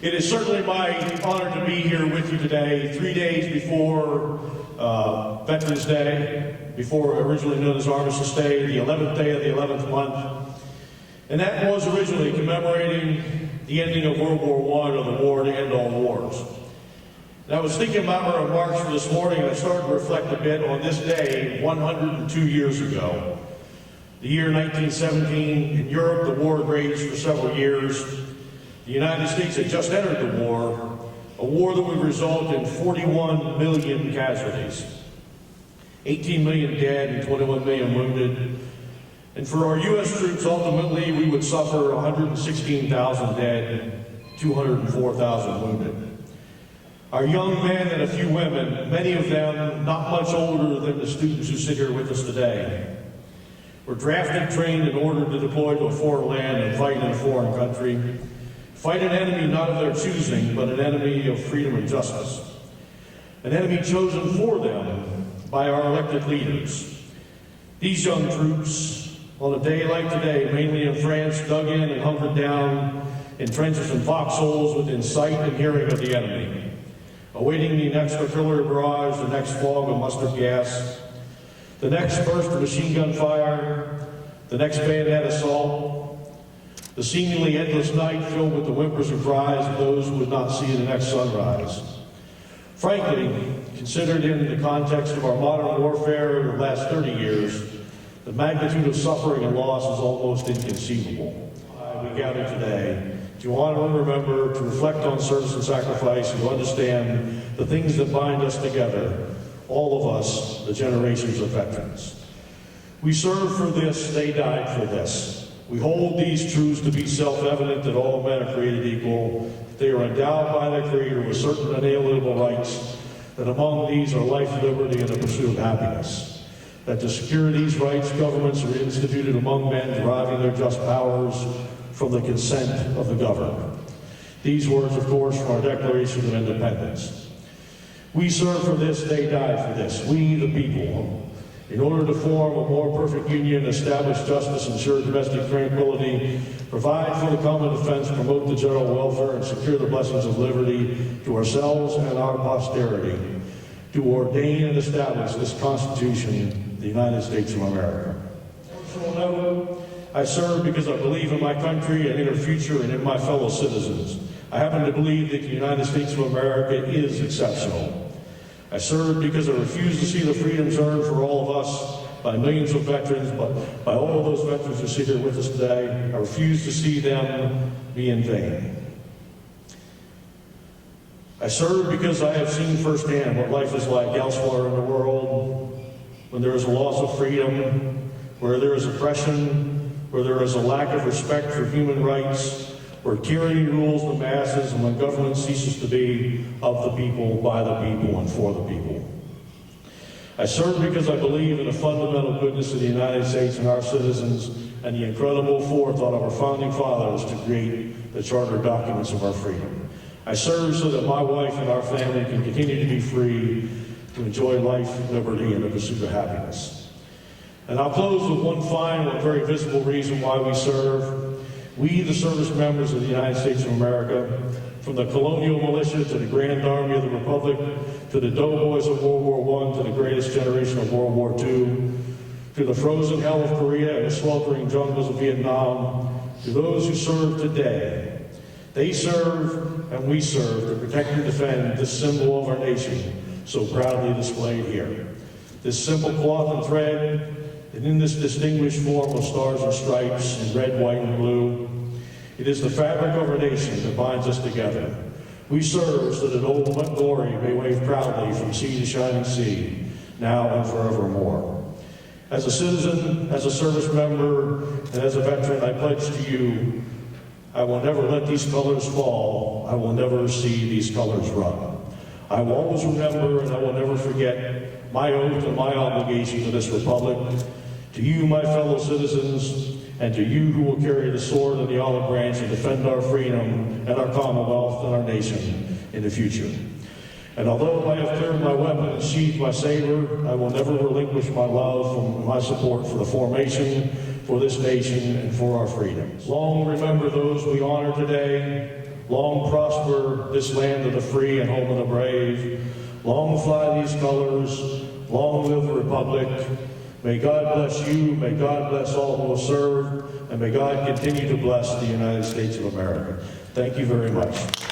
It is certainly my honor to be here with you today, 3 days before Veterans Day, before originally known as Armistice Day, the 11th day of the 11th month. And that was originally commemorating the ending of World War I, or the war to end all wars. And I was thinking about my remarks for this morning, and I started to reflect a bit on this day 102 years ago. The year 1917, in Europe, the war raged for several years. The United States had just entered the war, a war that would result in 41 million casualties, 18 million dead and 21 million wounded. And for our U.S. troops, ultimately, we would suffer 116,000 dead, 204,000 wounded. Our young men and a few women, many of them not much older than the students who sit here with us today, were drafted, trained, and ordered to deploy to a foreign land and fight in a foreign country. Fight an enemy not of their choosing, but an enemy of freedom and justice. An enemy chosen for them by our elected leaders. These young troops, on a day like today, mainly in France, dug in and hunkered down in trenches and foxholes within sight and hearing of the enemy, awaiting the next artillery barrage, the next fog of mustard gas, the next burst of machine gun fire, the next bayonet assault, the seemingly endless night filled with the whimpers and cries of those who would not see the next sunrise. Frankly, considered in the context of our modern warfare of the last 30 years, the magnitude of suffering and loss is almost inconceivable. We gather today to honor and remember, to reflect on service and sacrifice, and to understand the things that bind us together, all of us, the generations of veterans. We serve for this, they died for this. We hold these truths to be self-evident, that all men are created equal, that they are endowed by their Creator with certain unalienable rights, that among these are life, liberty, and the pursuit of happiness. That to secure these rights, governments are instituted among men, deriving their just powers from the consent of the governed. These words, of course, from our Declaration of Independence. We serve for this, they died for this, we the people. In order to form a more perfect union, establish justice, ensure domestic tranquility, provide for the common defense, promote the general welfare, and secure the blessings of liberty to ourselves and our posterity, to ordain and establish this Constitution, the United States of America. Personal note, I serve because I believe in my country and in her future and in my fellow citizens. I happen to believe that the United States of America is exceptional. I serve because I refuse to see the freedoms earned for all of us by millions of veterans, but by all of those veterans who sit here with us today. I refuse to see them be in vain. I serve because I have seen firsthand what life is like elsewhere in the world, when there is a loss of freedom, where there is oppression, where there is a lack of respect for human rights, where tyranny rules the masses, and when government ceases to be of the people, by the people, and for the people. I serve because I believe in the fundamental goodness of the United States and our citizens, and the incredible forethought of our founding fathers to create the charter documents of our freedom. I serve so that my wife and our family can continue to be free, to enjoy life, liberty, and the pursuit of happiness. And I'll close with one final and very visible reason why we serve. We, the service members of the United States of America, from the colonial militia to the Grand Army of the Republic, to the doughboys of World War I, to the greatest generation of World War II, to the frozen hell of Korea and the sweltering jungles of Vietnam, to those who serve today. They serve and we serve to protect and defend this symbol of our nation, so proudly displayed here. This simple cloth and thread, and in this distinguished form of stars and stripes in red, white, and blue, it is the fabric of our nation that binds us together. We serve so that old glory may wave proudly from sea to shining sea, now and forevermore. As a citizen, as a service member, and as a veteran, I pledge to you, I will never let these colors fall. I will never see these colors run. I will always remember, and I will never forget, my oath and my obligation to this republic, to you, my fellow citizens, and to you who will carry the sword and the olive branch and defend our freedom and our commonwealth and our nation in the future. And although I have cleared my weapon and sheathed my saber, I will never relinquish my love and my support for the formation, for this nation, and for our freedoms. Long remember those we honor today. Long prosper this land of the free and home of the brave. Long fly these colors. Long live the Republic. May God bless you. May God bless all who will serve. And may God continue to bless the United States of America. Thank you very much.